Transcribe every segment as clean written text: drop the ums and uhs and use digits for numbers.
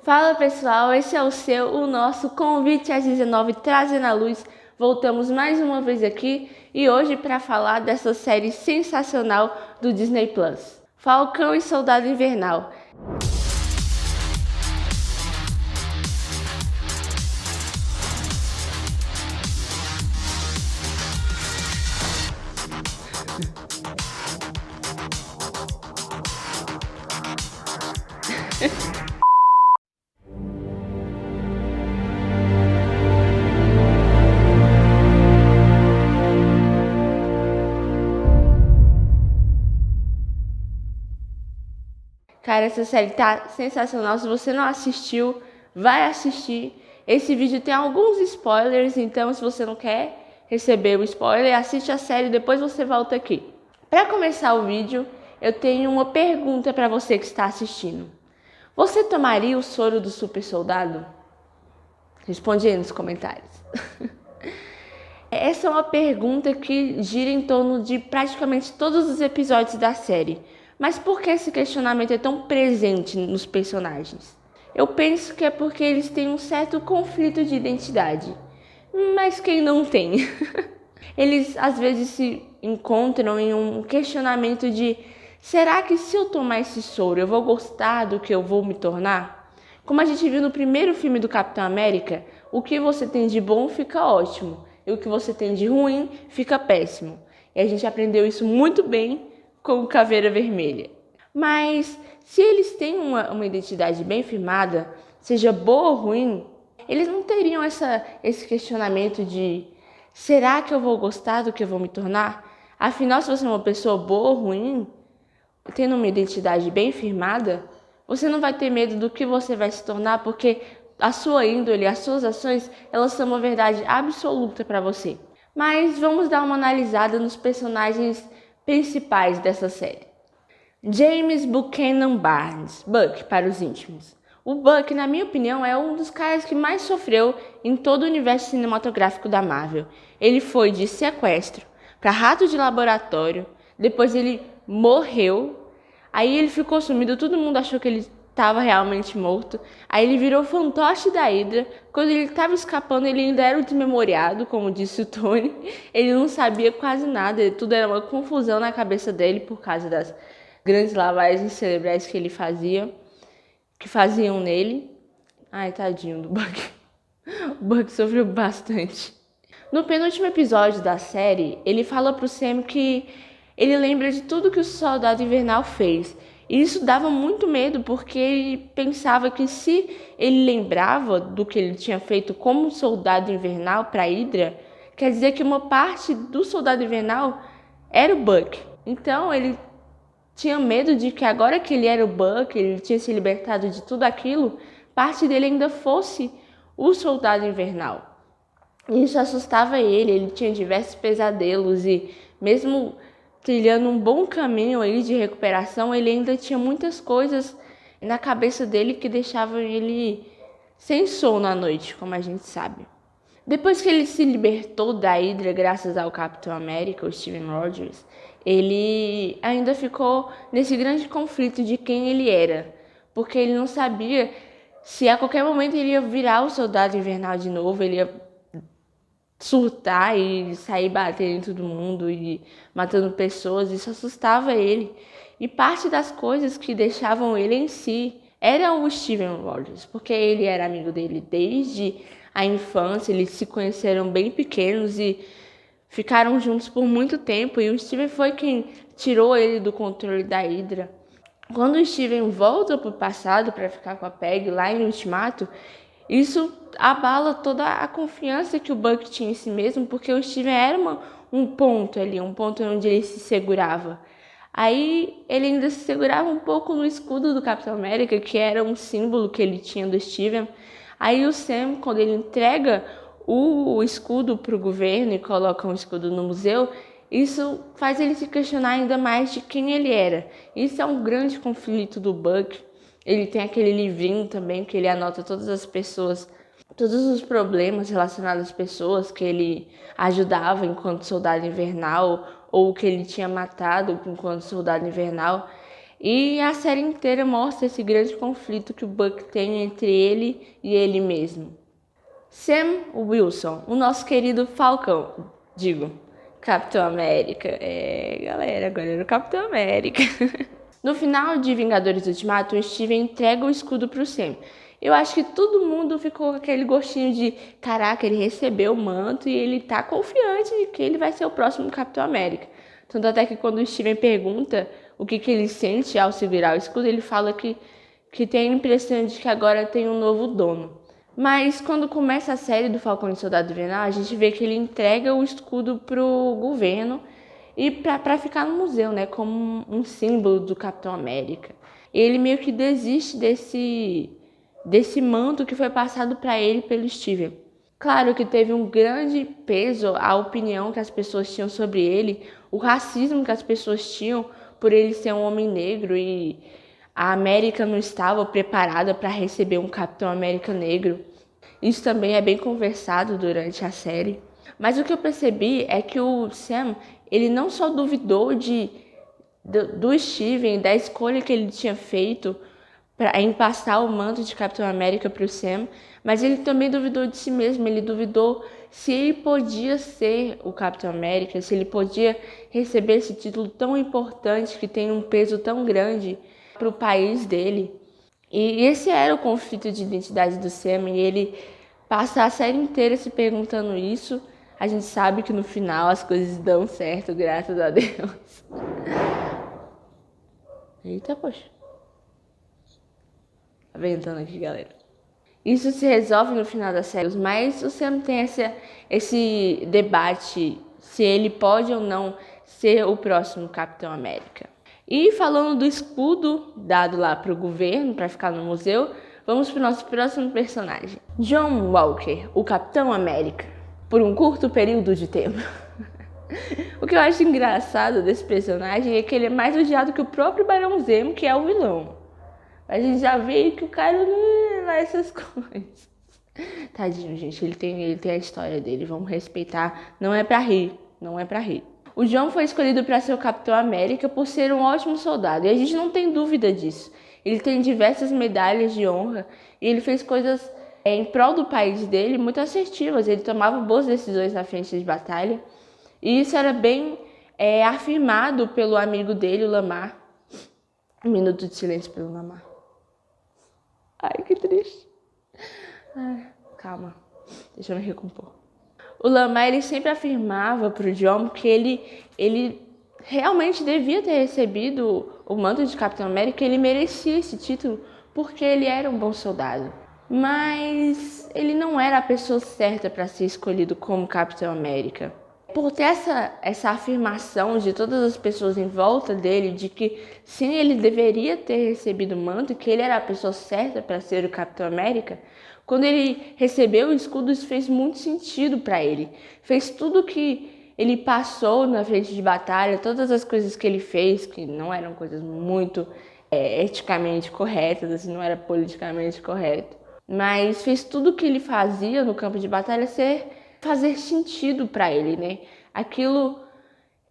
Fala pessoal, esse é o nosso convite às 19 trazendo a luz. Voltamos mais uma vez aqui e hoje para falar dessa série sensacional do Disney Plus, Falcão e Soldado Invernal. Cara, essa série tá sensacional. Se você não assistiu, vai assistir. Esse vídeo tem alguns spoilers, então se você não quer receber o spoiler, assiste a série e depois você volta aqui. Para começar o vídeo, eu tenho uma pergunta para você que está assistindo. Você tomaria o soro do super soldado? Responde aí nos comentários. Essa é uma pergunta que gira em torno de praticamente todos os episódios da série. Mas por que esse questionamento é tão presente nos personagens? Eu penso que é porque eles têm um certo conflito de identidade. Mas quem não tem? Eles às vezes se encontram em um questionamento de: será que se eu tomar esse soro eu vou gostar do que eu vou me tornar? Como a gente viu no primeiro filme do Capitão América, o que você tem de bom fica ótimo e o que você tem de ruim fica péssimo. E a gente aprendeu isso muito bem com o Caveira Vermelha. Mas se eles têm uma identidade bem firmada, seja boa ou ruim, eles não teriam esse questionamento de: será que eu vou gostar do que eu vou me tornar? Afinal, se você é uma pessoa boa ou ruim, tendo uma identidade bem firmada, você não vai ter medo do que você vai se tornar, porque a sua índole, as suas ações, elas são uma verdade absoluta para você. Mas vamos dar uma analisada nos personagens principais dessa série. James Buchanan Barnes, Buck para os íntimos. O Buck, na minha opinião, é um dos caras que mais sofreu em todo o universo cinematográfico da Marvel. Ele foi de sequestro para rato de laboratório, depois ele morreu, aí ele ficou sumido, todo mundo achou que ele estava realmente morto, aí ele virou fantoche da Hydra. Quando ele estava escapando, ele ainda era o desmemoriado, como disse o Tony. Ele não sabia quase nada, tudo era uma confusão na cabeça dele por causa das grandes lavagens cerebrais que faziam nele. Ai, tadinho do Buck. O Buck sofreu bastante. No penúltimo episódio da série, ele fala pro Sam que ele lembra de tudo que o Soldado Invernal fez. E isso dava muito medo, porque ele pensava que se ele lembrava do que ele tinha feito como Soldado Invernal para Hydra, quer dizer que uma parte do Soldado Invernal era o Buck. Então ele tinha medo de que agora que ele era o Buck, ele tinha se libertado de tudo aquilo, parte dele ainda fosse o Soldado Invernal. Isso assustava ele tinha diversos pesadelos e mesmo trilhando um bom caminho aí de recuperação, ele ainda tinha muitas coisas na cabeça dele que deixavam ele sem sono à noite, como a gente sabe. Depois que ele se libertou da Hydra graças ao Capitão América, o Steven Rogers, ele ainda ficou nesse grande conflito de quem ele era, porque ele não sabia se a qualquer momento ele ia virar o Soldado Invernal de novo, ele ia surtar e sair batendo em todo mundo e matando pessoas. Isso assustava ele. E parte das coisas que deixavam ele em si era o Steven Rogers, porque ele era amigo dele desde a infância, eles se conheceram bem pequenos e ficaram juntos por muito tempo, e o Steven foi quem tirou ele do controle da Hydra. Quando o Steven volta para o passado para ficar com a Peggy lá em Ultimato, isso abala toda a confiança que o Buck tinha em si mesmo, porque o Steven era um ponto ali, um ponto onde ele se segurava. Aí ele ainda se segurava um pouco no escudo do Capitão América, que era um símbolo que ele tinha do Steven. Aí o Sam, quando ele entrega o escudo para o governo e coloca um escudo no museu, isso faz ele se questionar ainda mais de quem ele era. Isso é um grande conflito do Buck. Ele tem aquele livrinho também que ele anota todas as pessoas, todos os problemas relacionados às pessoas que ele ajudava enquanto Soldado Invernal ou que ele tinha matado enquanto Soldado Invernal. E a série inteira mostra esse grande conflito que o Buck tem entre ele e ele mesmo. Sam Wilson, o nosso querido Falcão, Capitão América. Galera, agora era o Capitão América. No final de Vingadores Ultimato, o Steven entrega o escudo pro Sam. Eu acho que todo mundo ficou com aquele gostinho de, caraca, ele recebeu o manto e ele tá confiante de que ele vai ser o próximo Capitão América. Tanto até que quando o Steven pergunta o que ele sente ao segurar o escudo, ele fala que tem a impressão de que agora tem um novo dono. Mas quando começa a série do Falcão e Soldado Invernal, a gente vê que ele entrega o escudo pro governo e para ficar no museu, né, como um símbolo do Capitão América. Ele meio que desiste desse manto que foi passado para ele pelo Steven. Claro que teve um grande peso a opinião que as pessoas tinham sobre ele, o racismo que as pessoas tinham por ele ser um homem negro e a América não estava preparada para receber um Capitão América negro. Isso também é bem conversado durante a série. Mas o que eu percebi é que o Sam, ele não só duvidou do Steven, da escolha que ele tinha feito em passar o manto de Capitão América para o Sam, mas ele também duvidou de si mesmo, ele duvidou se ele podia ser o Capitão América, se ele podia receber esse título tão importante que tem um peso tão grande para o país dele. E esse era o conflito de identidade do Sam, e ele passa a série inteira se perguntando isso. A gente sabe que no final as coisas dão certo, graças a Deus. Eita, poxa. Tá ventando aqui, galera. Isso se resolve no final da série, mas o Sam tem esse debate se ele pode ou não ser o próximo Capitão América. E falando do escudo dado lá para o governo, para ficar no museu, vamos para o nosso próximo personagem. John Walker, o Capitão América, por um curto período de tempo. O que eu acho engraçado desse personagem é que ele é mais odiado que o próprio Barão Zemo, que é o vilão. A gente já vê que o cara não é essas coisas. Tadinho, gente, ele tem a história dele, vamos respeitar. Não é pra rir. O John foi escolhido para ser o Capitão América por ser um ótimo soldado, e a gente não tem dúvida disso. Ele tem diversas medalhas de honra e ele fez coisas em prol do país dele muito assertivas. Ele tomava boas decisões na frente de batalha, e isso era bem afirmado pelo amigo dele, o Lamar. Um minuto de silêncio pelo Lamar. Ai, que triste. Ai, calma, deixa eu me recompor. O Lamar, ele sempre afirmava pro John que ele realmente devia ter recebido o manto de Capitão América, ele merecia esse título porque ele era um bom soldado. Mas ele não era a pessoa certa para ser escolhido como Capitão América. Por ter essa afirmação de todas as pessoas em volta dele, de que sim, ele deveria ter recebido o manto, que ele era a pessoa certa para ser o Capitão América, quando ele recebeu o escudo, isso fez muito sentido para ele. Fez tudo que ele passou na frente de batalha, todas as coisas que ele fez, que não eram coisas muito eticamente corretas, assim, não era politicamente correto, mas fez tudo que ele fazia no campo de batalha fazer sentido para ele, né? Aquilo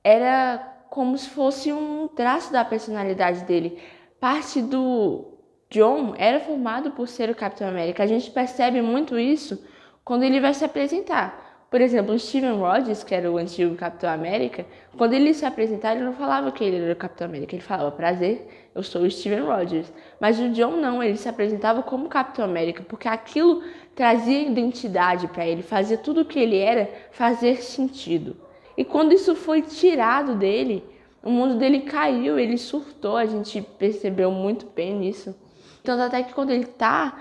era como se fosse um traço da personalidade dele. Parte do John era formado por ser o Capitão América. A gente percebe muito isso quando ele vai se apresentar. Por exemplo, o Steven Rogers, que era o antigo Capitão América, quando ele se apresentava, ele não falava que ele era o Capitão América. Ele falava, prazer, eu sou o Steven Rogers. Mas o John não, ele se apresentava como Capitão América, porque aquilo trazia identidade para ele, fazia tudo o que ele era fazer sentido. E quando isso foi tirado dele, o mundo dele caiu, ele surtou, a gente percebeu muito bem nisso. Então, até que quando ele está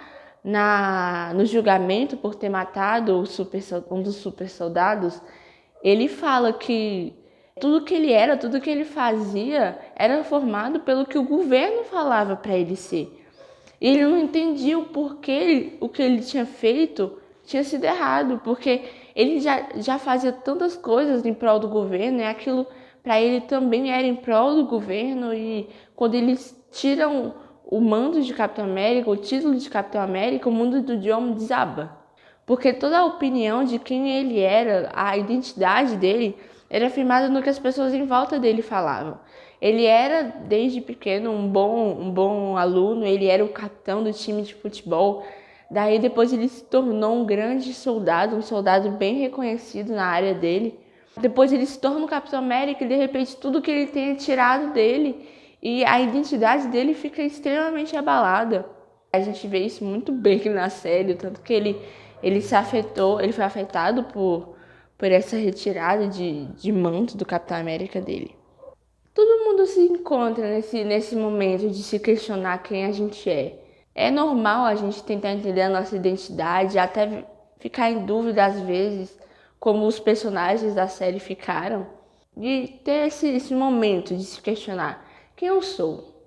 no julgamento por ter matado um dos super soldados, ele fala que tudo que ele era, tudo que ele fazia, era formado pelo que o governo falava para ele ser. E ele não entendia o porquê o que ele tinha feito tinha sido errado, porque ele já fazia tantas coisas em prol do governo, e aquilo para ele também era em prol do governo, e quando eles tiram o manto de Capitão América, o título de Capitão América, o mundo do John desaba. Porque toda a opinião de quem ele era, a identidade dele, era firmada no que as pessoas em volta dele falavam. Ele era, desde pequeno, um bom aluno, ele era o capitão do time de futebol. Daí depois ele se tornou um grande soldado, um soldado bem reconhecido na área dele. Depois ele se torna o Capitão América e de repente tudo que ele tem é tirado dele e a identidade dele fica extremamente abalada. A gente vê isso muito bem na série, tanto que ele se afetou, ele foi afetado por essa retirada de manto do Capitão América dele. Todo mundo se encontra nesse momento de se questionar quem a gente é. É normal a gente tentar entender a nossa identidade, até ficar em dúvida às vezes, como os personagens da série ficaram, de ter esse momento de se questionar quem eu sou.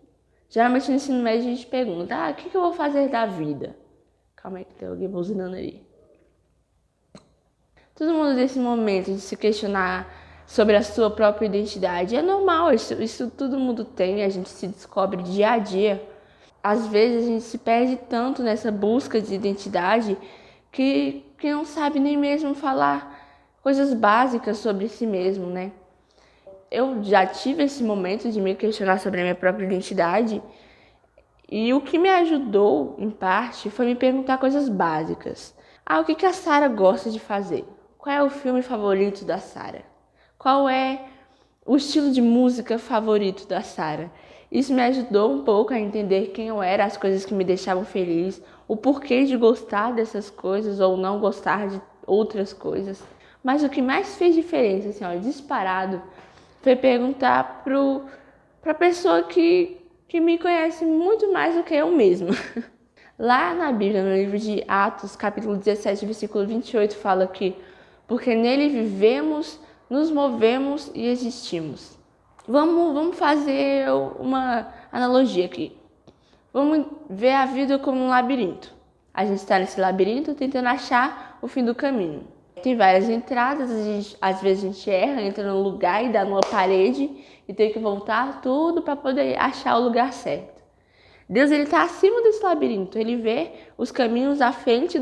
Geralmente no ensino médio a gente pergunta, o que eu vou fazer da vida? Calma aí que tem alguém buzinando ali. Todo mundo nesse momento de se questionar sobre a sua própria identidade. É normal, isso todo mundo tem, a gente se descobre dia a dia. Às vezes a gente se perde tanto nessa busca de identidade que não sabe nem mesmo falar coisas básicas sobre si mesmo, né? Eu já tive esse momento de me questionar sobre a minha própria identidade e o que me ajudou, em parte, foi me perguntar coisas básicas. O que a Sarah gosta de fazer? Qual é o filme favorito da Sarah? Qual é o estilo de música favorito da Sarah? Isso me ajudou um pouco a entender quem eu era, as coisas que me deixavam feliz, o porquê de gostar dessas coisas ou não gostar de outras coisas. Mas o que mais fez diferença, assim, disparado, foi perguntar pra pessoa que me conhece muito mais do que eu mesma. Lá na Bíblia, no livro de Atos, capítulo 17, versículo 28, fala que porque nele vivemos, nos movemos e existimos. Vamos fazer uma analogia aqui. Vamos ver a vida como um labirinto. A gente está nesse labirinto tentando achar o fim do caminho. Tem várias entradas, às vezes a gente erra, entra num lugar e dá numa parede e tem que voltar tudo para poder achar o lugar certo. Deus está acima desse labirinto, ele vê os caminhos à frente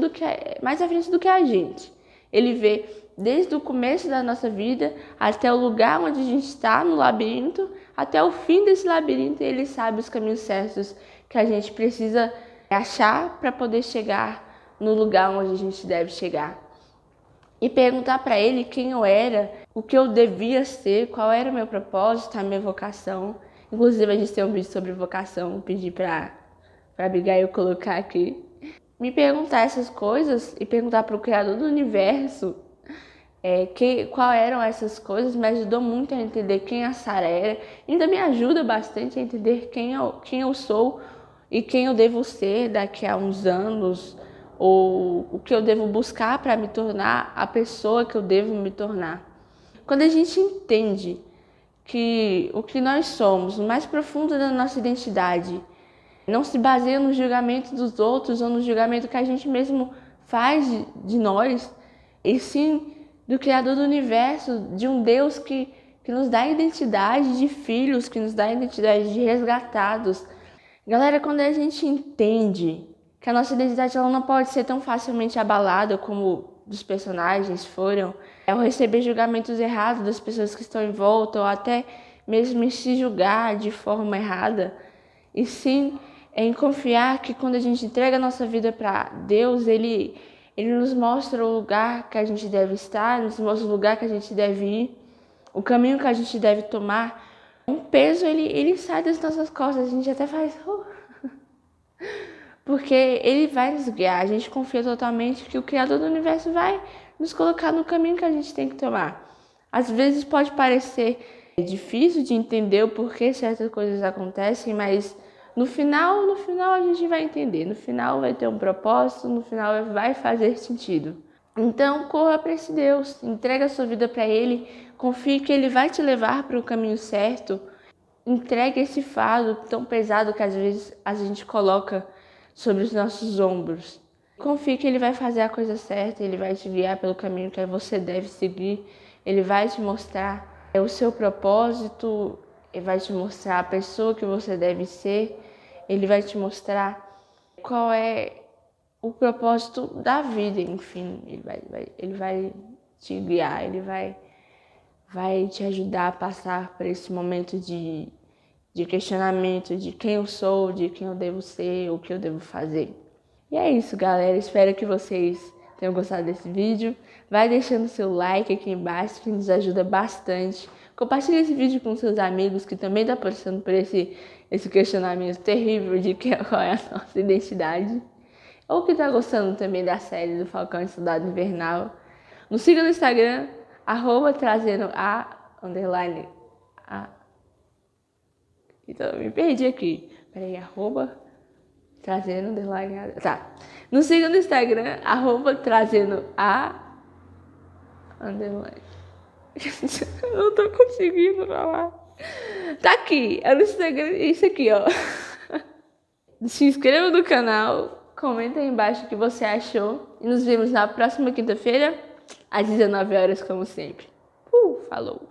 mais à frente do que a gente. Ele vê desde o começo da nossa vida até o lugar onde a gente está no labirinto, até o fim desse labirinto, ele sabe os caminhos certos que a gente precisa achar para poder chegar no lugar onde a gente deve chegar. E perguntar para ele quem eu era, o que eu devia ser, qual era o meu propósito, a minha vocação. Inclusive, a gente tem um vídeo sobre vocação, pedi para Abigail colocar aqui. Me perguntar essas coisas e perguntar para o Criador do Universo qual eram essas coisas me ajudou muito a entender quem a Sarah era. Ainda me ajuda bastante a entender quem eu sou e quem eu devo ser daqui a uns anos, ou o que eu devo buscar para me tornar a pessoa que eu devo me tornar. Quando a gente entende que o que nós somos, o mais profundo da nossa identidade, não se baseia no julgamento dos outros ou no julgamento que a gente mesmo faz de nós, e sim do Criador do Universo, de um Deus que nos dá a identidade de filhos, que nos dá a identidade de resgatados. Galera, quando a gente entende que a nossa identidade ela não pode ser tão facilmente abalada como dos personagens foram, ao receber julgamentos errados das pessoas que estão em volta, ou até mesmo em se julgar de forma errada, e sim em confiar que quando a gente entrega a nossa vida para Deus, Ele nos mostra o lugar que a gente deve estar, nos mostra o lugar que a gente deve ir, o caminho que a gente deve tomar. Um peso, ele sai das nossas costas, a gente até faz... Porque ele vai nos guiar, a gente confia totalmente que o Criador do Universo vai nos colocar no caminho que a gente tem que tomar. Às vezes pode parecer difícil de entender o porquê certas coisas acontecem, mas no final a gente vai entender. No final vai ter um propósito, no final vai fazer sentido. Então corra para esse Deus, entrega a sua vida para Ele, confie que Ele vai te levar para o caminho certo. Entregue esse fardo tão pesado que às vezes a gente coloca sobre os nossos ombros. Confie que Ele vai fazer a coisa certa, Ele vai te guiar pelo caminho que você deve seguir, Ele vai te mostrar o seu propósito, Ele vai te mostrar a pessoa que você deve ser, Ele vai te mostrar qual é o propósito da vida, enfim, Ele vai te guiar, Ele vai te ajudar a passar por esse momento de de questionamento de quem eu sou, de quem eu devo ser, o que eu devo fazer. E é isso, galera. Espero que vocês tenham gostado desse vídeo. Vai deixando seu like aqui embaixo, que nos ajuda bastante. Compartilhe esse vídeo com seus amigos que também estão passando por esse questionamento terrível de qual é a nossa identidade. Ou que está gostando também da série do Falcão e Soldado Invernal. Nos siga no Instagram, @trazendo Então, me perdi aqui. Peraí, @trazendo Tá. Nos siga no Instagram, @trazendo Eu não tô conseguindo falar. Tá aqui, é no Instagram, isso aqui, ó. Se inscreva no canal, comenta aí embaixo o que você achou. E nos vemos na próxima quinta-feira, às 19 horas, como sempre. Falou!